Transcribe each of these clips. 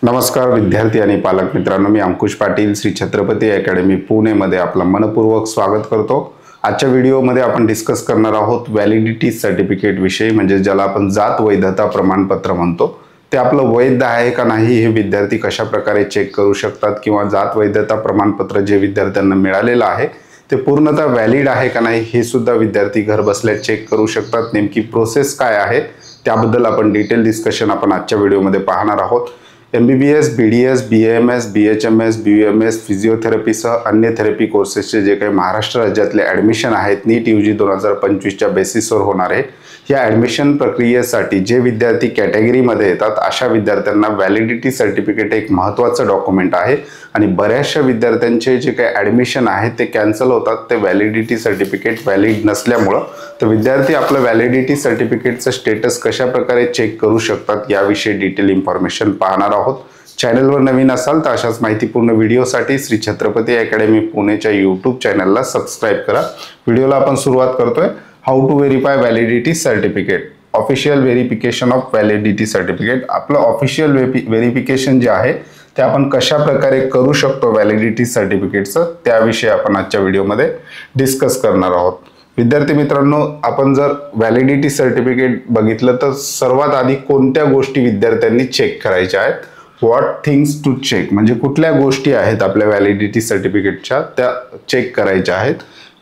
नमस्कार विद्यार्थी आणि पालक मित्रांनो, मी अंकुश पाटील श्री छत्रपती अकॅडमी पुणे मध्ये आपलं मनपूर्वक स्वागत करतो। आजच्या व्हिडिओमध्ये आपण डिस्कस करणार आहोत व्हॅलिडिटी सर्टिफिकेट विषयी, म्हणजे ज्याला आपण जात वैधता प्रमाणपत्र म्हणतो। ते आपलं वैध आहे का नाही हे विद्यार्थी कशा प्रकारे चेक करू शकतात, किंवा जात वैधता प्रमाणपत्र जे विद्यार्थ्यांना मिळालेलं आहे ते पूर्णतः व्हॅलिड आहे का नाही हे सुद्धा विद्यार्थी घर बसल्या चेक करू शकतात। नेमकी प्रोसेस काय आहे त्याबद्दल आपण डिटेल डिस्कशन आपण आजच्या व्हिडिओमध्ये पाहणार आहोत। MBBS, BDS, BAMS, BHMS, BUMS, फिजिओथेरपीसह अन्य थेरपी कोर्सेसचे जे काही महाराष्ट्र राज्यातले ॲडमिशन आहेत नीट UG 2025च्या बेसिसवर होणार आहे, या ॲडमिशन प्रक्रियेसाठी जे विद्यार्थी कॅटेगरीमध्ये येतात अशा विद्यार्थ्यांना व्हॅलिडिटी सर्टिफिकेट एक महत्त्वाचं डॉक्युमेंट आहे। आणि बऱ्याचशा विद्यार्थ्यांचे जे काही ॲडमिशन आहे ते कॅन्सल होतात, ते व्हॅलिडिटी सर्टिफिकेट व्हॅलिड नसल्यामुळं। तर विद्यार्थी आपलं व्हॅलिडिटी सर्टिफिकेटचं स्टेटस कशा प्रकारे चेक करू शकतात याविषयी डिटेल इन्फॉर्मेशन पाहणार आहोत। चॅनलवर नवीन असाल तर अशाच माहितीपूर्ण व्हिडिओसाठी श्री छत्रपती अकॅडमी पुणेच्या यूट्यूब चॅनलला सबस्क्राईब करा। व्हिडिओला आपण सुरुवात करतोय। How to verify validity certificate, official verification of validity certificate. आपलं ऑफिशियल व्हेरिफिकेशन जे आहे ते आपण कशा प्रकारे करू शकतो व्हॅलिडिटी सर्टिफिकेटचं, त्याविषयी आपण आजच्या व्हिडिओमध्ये डिस्कस करणार आहोत। विद्यार्थी मित्रांनो, आपण जर व्हॅलिडिटी सर्टिफिकेट बघितलं तर सर्वात आधी कोणत्या गोष्टी विद्यार्थ्यांनी चेक करायच्या आहेत, व्हॉट थिंग्स टू चेक, म्हणजे कुठल्या गोष्टी आहेत आपल्या व्हॅलिडिटी सर्टिफिकेटच्या त्या चेक करायच्या आहेत।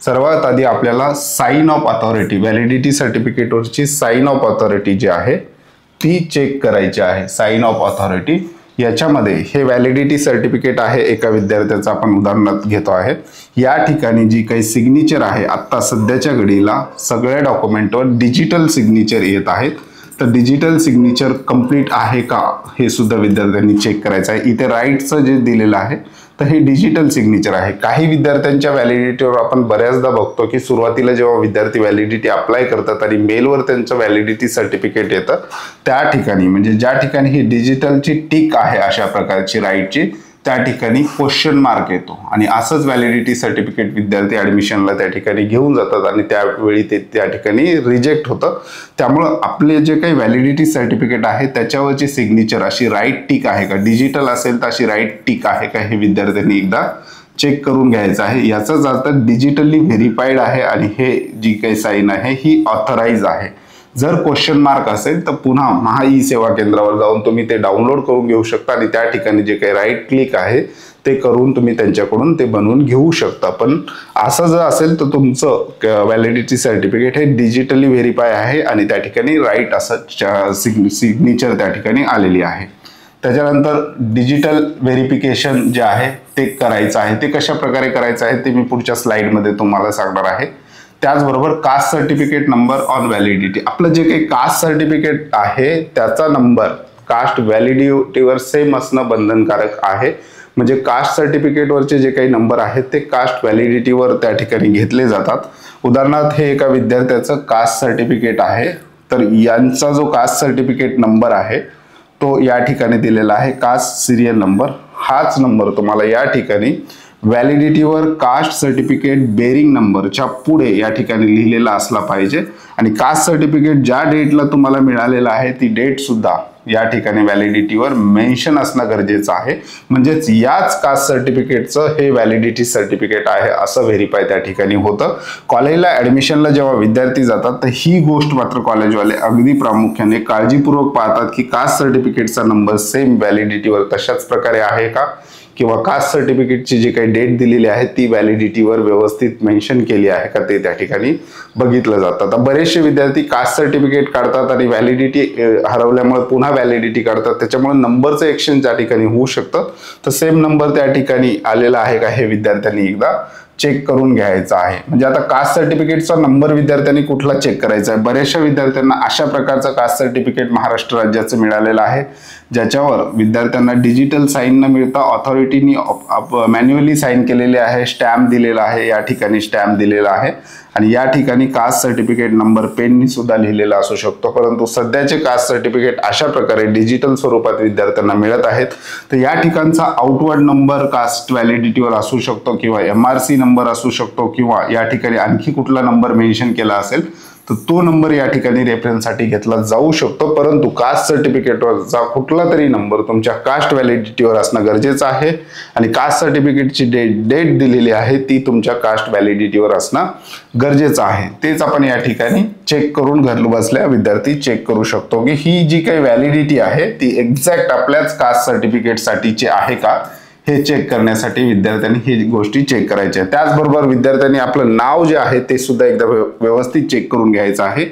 सर्वात आधी आपल्याला साइन ऑफ अथॉरिटी, व्हॅलिडिटी सर्टिफिकेटवरची साइन ऑफ अथॉरिटी जी आहे ती चेक करायची आहे। साइन ऑफ अथॉरिटी याच्यामध्ये हे व्हॅलिडिटी सर्टिफिकेट आहे, एका विद्यार्थ्याचं आपण उदाहरणार्थ घेतो आहे। या ठिकाणी जी काही सिग्नेचर आहे आता सध्याच्या घडीला सगळ्या डॉक्युमेंटवर डिजिटल सिग्नेचर येत आहेत, तर डिजिटल सिग्नेचर कंप्लीट आहे का हे सुद्धा विद्यार्थ्यांनी चेक करायचं आहे। इथे राईटचं जे दिलेलं आहे तर हे डिजिटल सिग्नेचर आहे। काही विद्यार्थ्यांच्या व्हॅलिडिटीवर आपण बऱ्याचदा बघतो की सुरुवातीला जेव्हा विद्यार्थी व्हॅलिडिटी अप्लाय करतात आणि मेलवर त्यांचं व्हॅलिडिटी सर्टिफिकेट येतं, त्या ठिकाणी म्हणजे ज्या ठिकाणी ही डिजिटलची टिक आहे अशा प्रकारची राईटची, त्या ठिकाणी क्वेश्चन मार्क येतो आणि असंच व्हॅलिडिटी सर्टिफिकेट विद्यार्थी ॲडमिशनला त्या ठिकाणी घेऊन जातात आणि त्यावेळी ते त्या ठिकाणी रिजेक्ट होतं। त्यामुळं आपले जे काही व्हॅलिडिटी सर्टिफिकेट आहे त्याच्यावरची सिग्नेचर अशी राईट टिक आहे का, डिजिटल असेल तर अशी राईट टिक आहे का हे विद्यार्थ्यांनी एकदा चेक करून घ्यायचं आहे। याचाच अर्थ डिजिटली व्हेरीफाईड आहे आणि हे जी काही साईन आहे ही ऑथराइज आहे। जर क्वेश्चन मार्क असेल तर पुन्हा महा ई सेवा केंद्रावर जाऊन तुम्ही ते डाउनलोड करून घेऊ शकता आणि त्या ठिकाणी जे काही राईट क्लिक आहे ते करून तुम्ही त्यांच्याकडून ते बनवून घेऊ शकता। पण असं जर असेल तर तुमचं व्हॅलिडिटी सर्टिफिकेट हे डिजिटली व्हेरीफाय आहे आणि त्या ठिकाणी राईट असं सिग्नेचर त्या ठिकाणी आलेली आहे। त्याच्यानंतर डिजिटल व्हेरिफिकेशन जे आहे ते करायचं आहे। ते कशा प्रकारे करायचं आहे ते मी पुढच्या स्लाइडमध्ये तुम्हाला सांगणार आहे। त्याचबरोबर caste certificate number on validity, आपलं जे काही कास्ट सर्टिफिकेट आहे त्याचा नंबर कास्ट व्हॅलिडिटीवर सेम असणं बंधनकारक आहे। म्हणजे कास्ट सर्टिफिकेटवरचे जे काही नंबर आहेत ते कास्ट व्हॅलिडिटीवर त्या ठिकाणी घेतले जातात। उदाहरणार्थ हे एका विद्यार्थ्याचं कास्ट सर्टिफिकेट आहे, तर यांचा जो कास्ट सर्टिफिकेट नंबर आहे तो या ठिकाणी दिलेला आहे, कास्ट सिरियल नंबर। हाच नंबर तुम्हाला या ठिकाणी व्हॅलिडिटीवर कास्ट सर्टिफिकेट बेरिंग नंबरच्या पुढे या ठिकाणी लिहिलेला असला पाहिजे आणि कास्ट सर्टिफिकेट ज्या डेटला तुम्हाला मिळालेला आहे ती डेट सुद्धा या ठिकाणी व्हॅलिडिटीवर मेन्शन असणं गरजेचं आहे। म्हणजेच याच कास्ट सर्टिफिकेटचं हे व्हॅलिडिटी सर्टिफिकेट आहे असं व्हेरीफाय त्या ठिकाणी होतं। कॉलेजला ॲडमिशनला जेव्हा विद्यार्थी जातात तर ही गोष्ट मात्र कॉलेजवाले अगदी प्रामुख्याने काळजीपूर्वक पाहतात की कास्ट सर्टिफिकेटचा नंबर सेम व्हॅलिडिटीवर तशाच प्रकारे आहे का, किंवा कास्ट सर्टिफिकेटची जी काही डेट दिलेली आहे ती व्हॅलिडिटीवर व्यवस्थित मेन्शन केली आहे का ते त्या ठिकाणी बघितलं जातं। आता बरेचसे विद्यार्थी कास्ट सर्टिफिकेट काढतात आणि व्हॅलिडिटी हरवल्यामुळे पुन्हा व्हॅलिडिटी काढतात, त्याच्यामुळे नंबरचं एक्सचेंज त्या ठिकाणी होऊ शकतं। तर सेम नंबर त्या ठिकाणी आलेला आहे का हे विद्यार्थ्यांनी एकदा चेक करून घ्यायचा आहे। म्हणजे आता कास्ट सर्टिफिकेटचा नंबर विद्यार्थ्यांनी कुठला चेक करायचा आहे, बऱ्याचशा विद्यार्थ्यांना अशा प्रकारचं कास्ट सर्टिफिकेट महाराष्ट्र राज्याचं मिळालेलं आहे ज्याच्यावर विद्यार्थ्यांना डिजिटल साईन न मिळता ऑथॉरिटीनी मॅन्युअली साईन केलेले आहे, स्टॅम्प दिलेला आहे, या ठिकाणी स्टॅम्प दिलेला आहे आणि या ठिकाणी कास्ट सर्टिफिकेट नंबर पेननी सुद्धा लिहिलेला असू शकतो। परंतु सध्याचे कास्ट सर्टिफिकेट अशा प्रकारे डिजिटल स्वरूपात विद्यार्थ्यांना मिळत आहेत। तर या ठिकाणचा आउटवर्ड नंबर कास्ट व्हॅलिडिटीवर असू शकतो किंवा MRC नंबर असू शकतो किंवा या ठिकाणी आणखी कुठला नंबर मेन्शन केला असेल तर तो नंबर या ठिकाणी रेफरन्ससाठी घेतला जाऊ शकतो, परंतु कास्ट सर्टिफिकेटवरचा कुठला तरी नंबर तुमच्या कास्ट व्हॅलिडिटीवर असणं गरजेचं आहे आणि कास्ट सर्टिफिकेटची डेट दिलेली आहे ती तुमच्या कास्ट व्हॅलिडिटीवर असणं गरजेचं आहे. तेच आपण या ठिकाणी चेक करून घर बसल्या विद्यार्थी चेक करू शकतो की ही जी काही व्हॅलिडिटी आहे ती एक्झॅक्ट आपल्याच कास्ट सर्टिफिकेटसाठीची आहे का हे चेक करण्यासाठी विद्यार्थ्यांनी ही गोष्टी चेक करायच्या. त्याचबरोबर विद्यार्थ्यांनी आपलं नाव जे आहे ते सुद्धा एकदा व्यवस्थित चेक करून घ्यायचं आहे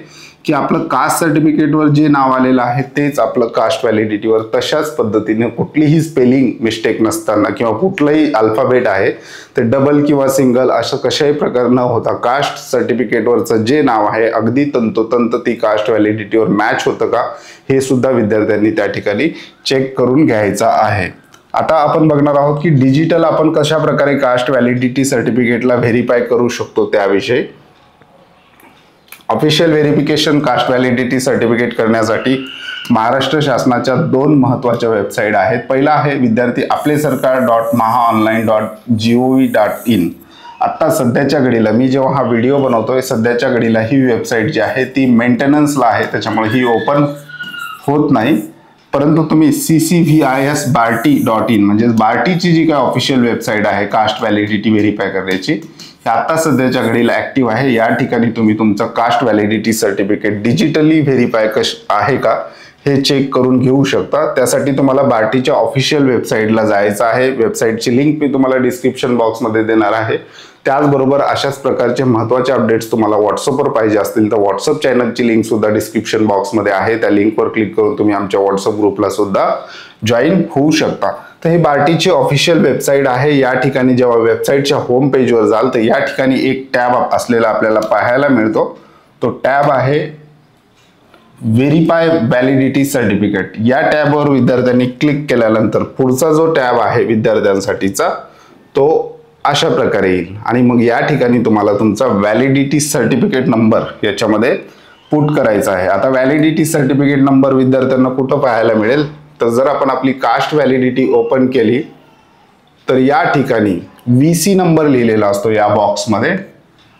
की आपलं कास्ट सर्टिफिकेटवर जे नाव आलेलं आहे तेच आपलं कास्ट व्हॅलिडिटीवर तशाच पद्धतीने कुठलीही स्पेलिंग मिस्टेक नसताना किंवा कुठलंही अल्फाबेट आहे ते डबल किंवा सिंगल असं कशाही प्रकार न होता कास्ट सर्टिफिकेटवरचं जे नाव आहे अगदी तंतोतंत ती कास्ट व्हॅलिडिटीवर मॅच होतं का हे सुद्धा विद्यार्थ्यांनी त्या ठिकाणी चेक करून घ्यायचं आहे. आता आपण बघणार आहोत की डिजिटल आपण कशा प्रकारे कास्ट व्हॅलिडिटी सर्टिफिकेटला व्हेरीफाय करू शकतो त्याविषयी. Official verification caste validity certificate करण्यासाठी महाराष्ट्र शासनाच्या 2 महत्त्वाच्या वेबसाईट आहेत. पहिला आहे विद्यार्थी आपलेसरकार.mahaonline.gov.in. आता सध्याच्या घडीला मी जेव्हा हा व्हिडिओ बनवतोय सध्याच्या घडीला ही वेबसाईट जी आहे ती मेंटेनन्सला आहे, त्याच्यामुळे ही ओपन होत नाही. परंतु तुम्ही ccvisbarti.in म्हणजे बार्टीची जी काय ऑफिशियल वेबसाईट आहे कास्ट व्हॅलिडिटी व्हेरीफाय करण्याची ही आता सध्याच्या घडीला ऍक्टिव्ह आहे. या ठिकाणी तुम्ही तुमचं caste validity certificate digitally verify आहे का हे चेक करून घेऊ शकता. त्यासाठी तुम्हाला बार्टीच्या ऑफिशियल वेबसाईटला जायचं आहे. वेबसाईटची लिंक मी तुम्हाला डिस्क्रिप्शन बॉक्समध्ये देणार आहे. त्याचबरोबर अशाच प्रकारचे महत्त्वाचे अपडेट्स तुम्हाला व्हॉट्सअपवर पाहिजे असतील तर व्हॉट्सअप चॅनलची लिंक सुद्धा डिस्क्रिप्शन बॉक्समध्ये आहे. त्या लिंकवर क्लिक करून तुम्ही आमच्या व्हॉट्सअप ग्रुपला सुद्धा जॉईन होऊ शकता. तर ही बार्टीची ऑफिशियल वेबसाईट आहे. या ठिकाणी जेव्हा वेबसाईटच्या होम पेजवर जाल तर या ठिकाणी एक टॅब असलेला आपल्याला पाहायला मिळतो. तो टॅब आहे व्हेरीफाय व्हॅलिडिटी सर्टिफिकेट. या टॅबवर विद्यार्थ्यांनी क्लिक केल्यानंतर पुढचा जो टॅब आहे विद्यार्थ्यांसाठीचा तो अशा प्रकारे येईल आणि मग या ठिकाणी तुम्हाला तुमचा व्हॅलिडिटी सर्टिफिकेट नंबर याच्यामध्ये पुट करायचा आहे. आता व्हॅलिडिटी सर्टिफिकेट नंबर विद्यार्थ्यांना कुठं पाहायला मिळेल तर जर आपण आपली कास्ट व्हॅलिडिटी ओपन केली तर या ठिकाणी VC नंबर लिहिलेला असतो या बॉक्समध्ये.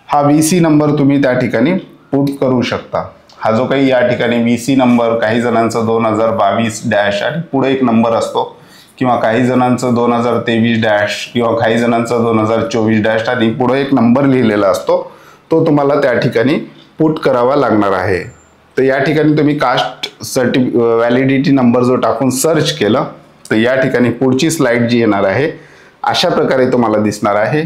हा VC नंबर तुम्ही त्या ठिकाणी पुट करू शकता. हा जो काही या ठिकाणी VC नंबर काही जणांचा 2022- आणि पुढे एक नंबर असतो किंवा काही जणांचं 2023- किंवा काही जणांचं 2024- आणि पुढे एक नंबर लिहिलेला असतो तो तुम्हाला त्या ठिकाणी पुट करावा लागणार आहे. तर या ठिकाणी तुम्ही कास्ट व्हॅलिडिटी नंबर जो टाकून सर्च केलं तर या ठिकाणी पुढची स्लाइड जी येणार आहे अशा प्रकारे तुम्हाला दिसणार आहे.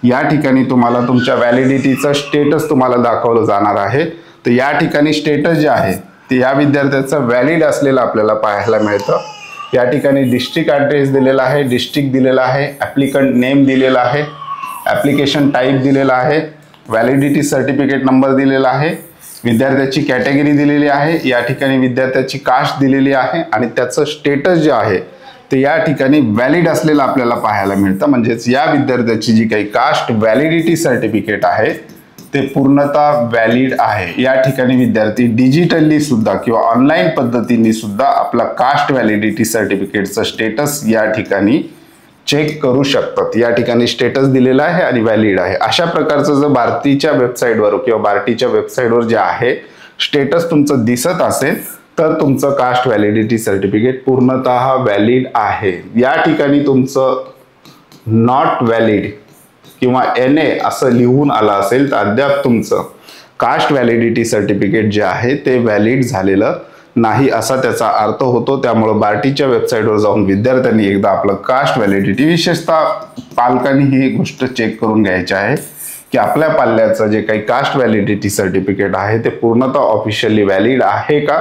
या ठिकाणी तुम्हाला तुमच्या व्हॅलिडिटीचं स्टेटस तुम्हाला दाखवलं जाणार आहे. तर या ठिकाणी स्टेटस जे आहे ते या विद्यार्थ्याचं व्हॅलिड असलेलं आपल्याला पाहायला मिळतं. या ठिकाणी डिस्ट्रिक्ट ॲड्रेस दिलेला आहे, डिस्ट्रिक्ट दिलेला आहे, ॲप्लिकंट नेम दिलेला आहे, ॲप्लिकेशन टाईप दिलेला आहे, व्हॅलिडिटी सर्टिफिकेट नंबर दिलेला आहे, विद्यार्थ्याची कॅटेगरी दिलेली आहे, या ठिकाणी विद्यार्थ्याची कास्ट दिलेली आहे आणि त्याचं स्टेटस जे आहे ते या ठिकाणी व्हॅलिड असलेलं आपल्याला पाहायला मिळतं. म्हणजेच या विद्यार्थ्याची जी काही कास्ट व्हॅलिडिटी सर्टिफिकेट आहे ते पूर्णतः व्हॅलिड आहे. या ठिकाणी विद्यार्थी डिजिटली सुद्धा किंवा ऑनलाईन पद्धतीने सुद्धा आपला कास्ट व्हॅलिडिटी सर्टिफिकेटचं स्टेटस या ठिकाणी चेक करू शकतात. या ठिकाणी स्टेटस दिलेला आहे आणि व्हॅलिड आहे. अशा प्रकारचं जर बार्टीच्या वेबसाईटवर किंवा बार्टीच्या वेबसाईटवर जे आहे स्टेटस तुमचं दिसत असेल तर तुमचं कास्ट व्हॅलिडिटी सर्टिफिकेट पूर्णतः व्हॅलिड आहे. या ठिकाणी तुमचं नॉट व्हॅलिड किंवा NA असं लिहून आलं असेल तर अद्याप तुमचं कास्ट व्हॅलिडिटी सर्टिफिकेट जे आहे ते व्हॅलिड झालेलं नाही असा त्याचा अर्थ होतो. त्यामुळे बार्टीच्या वेबसाईटवर जाऊन विद्यार्थ्यांनी एकदा आपलं कास्ट व्हॅलिडिटी विशेषतः पालकांनी ही गोष्ट चेक करून घ्यायची आहे की आपल्या पाल्याचं जे काही कास्ट व्हॅलिडिटी सर्टिफिकेट आहे ते पूर्णतः ऑफिशियली व्हॅलिड आहे का.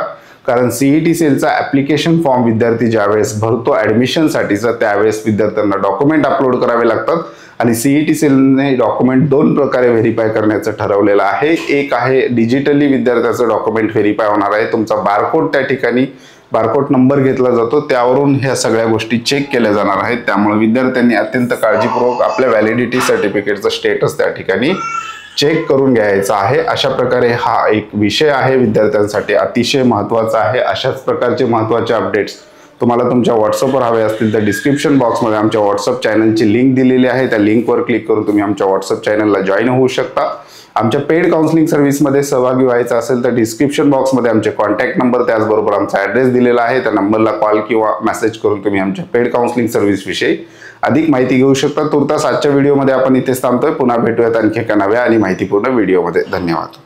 कारण CET सेलचा ॲप्लिकेशन फॉर्म विद्यार्थी ज्यावेळेस भरतो ॲडमिशनसाठीचा त्यावेळेस विद्यार्थ्यांना डॉक्युमेंट अपलोड करावे लागतात आणि CET सेलने डॉक्युमेंट 2 प्रकारे व्हेरीफाय करण्याचं ठरवलेलं आहे. एक आहे डिजिटली विद्यार्थ्याचं डॉक्युमेंट व्हेरीफाय होणार आहे. तुमचा बारकोड त्या ठिकाणी बारकोड नंबर घेतला जातो त्यावरून ह्या सगळ्या गोष्टी चेक केल्या जाणार आहेत. त्यामुळे विद्यार्थ्यांनी अत्यंत काळजीपूर्वक आपल्या व्हॅलिडिटी सर्टिफिकेटचं स्टेटस त्या ठिकाणी चेक करून घ्यायचा आहे. अशा प्रकारे हा एक विषय आहे विद्यार्थ्यांसाठी अतिशय महत्त्वाचा आहे. अशाच प्रकारचे महत्त्वाचे अपडेट्स तुम्हाला तुमच्या व्हॉट्सअपवर हवे असतील तर डिस्क्रिप्शन बॉक्समध्ये आमच्या व्हॉट्सअप चॅनलची लिंक दिलेली आहे. त्या लिंकवर क्लिक करून तुम्ही आमच्या व्हॉट्सअप चॅनलला जॉईन होऊ शकता आमच्या पेड काउन्सिलिंग सर्व्हिसमध्ये सहभागी व्हायचं असेल तर डिस्क्रिप्शन बॉक्समध्ये आमचे कॉन्टॅक्ट नंबर त्याचबरोबर आमचा ॲड्रेस दिलेला आहे. त्या नंबरला कॉल किंवा मेसेज करून तुम्ही आमच्या पेड काउन्सिलिंग सर्व्हिसविषयी अधिक माहिती घेऊ शकता. तुर्तास आजच्या व्हिडिओमध्ये आपण इथेच थांबतोय. पुन्हा भेटूयात आणखी एका नव्या आणि माहितीपूर्ण व्हिडिओमध्ये. धन्यवाद.